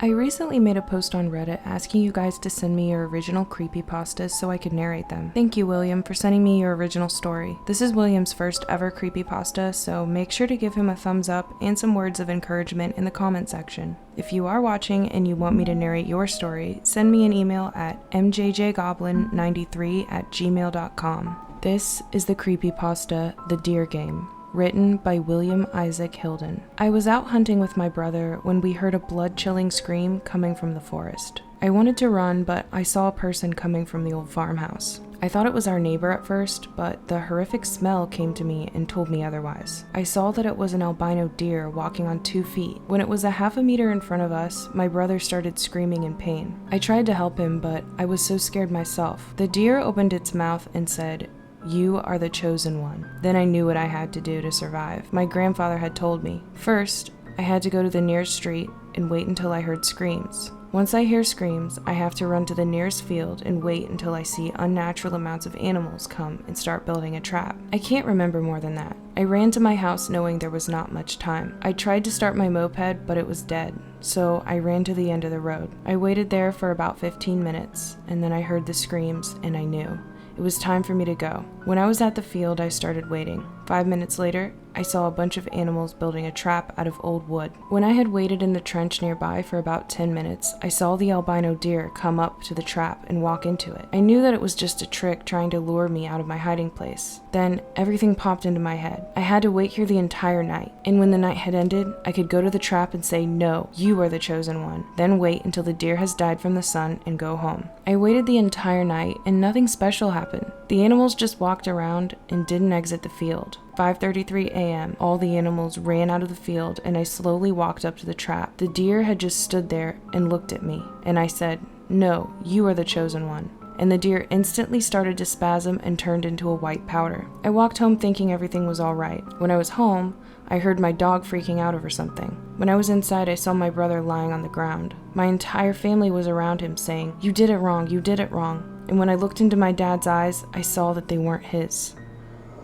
I recently made a post on Reddit asking you guys to send me your original creepypastas so I could narrate them. Thank you, William, for sending me your original story. This is William's first ever creepypasta, so make sure to give him a thumbs up and some words of encouragement in the comment section. If you are watching and you want me to narrate your story, send me an email at mjjgoblin93@gmail.com. This is the creepypasta, The Deer Game, written by William Isak Hilden. I was out hunting with my brother when we heard a blood-chilling scream coming from the forest. I wanted to run, but I saw a person coming from the old farmhouse. I thought it was our neighbor at first, but the horrific smell came to me and told me otherwise. I saw that it was an albino deer walking on 2 feet. When it was a half a meter in front of us, my brother started screaming in pain. I tried to help him, but I was so scared myself. The deer opened its mouth and said, "You are the chosen one." Then I knew what I had to do to survive. My grandfather had told me. First, I had to go to the nearest street and wait until I heard screams. Once I hear screams, I have to run to the nearest field and wait until I see unnatural amounts of animals come and start building a trap. I can't remember more than that. I ran to my house knowing there was not much time. I tried to start my moped, but it was dead, so I ran to the end of the road. I waited there for about 15 minutes, and then I heard the screams and I knew. It was time for me to go. When I was at the field, I started waiting. 5 minutes later, I saw a bunch of animals building a trap out of old wood. When I had waited in the trench nearby for about 10 minutes, I saw the albino deer come up to the trap and walk into it. I knew that it was just a trick trying to lure me out of my hiding place. Then, everything popped into my head. I had to wait here the entire night, and when the night had ended, I could go to the trap and say, "No, you are the chosen one." Then wait until the deer has died from the sun and go home. I waited the entire night, and nothing special happened. The animals just walked around and didn't exit the field. 5:33 a.m., all the animals ran out of the field and I slowly walked up to the trap. The deer had just stood there and looked at me, and I said, "No, you are the chosen one." And the deer instantly started to spasm and turned into a white powder. I walked home thinking everything was all right. When I was home, I heard my dog freaking out over something. When I was inside, I saw my brother lying on the ground. My entire family was around him saying, "You did it wrong, you did it wrong." And when I looked into my dad's eyes, I saw that they weren't his.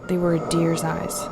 They were a deer's eyes.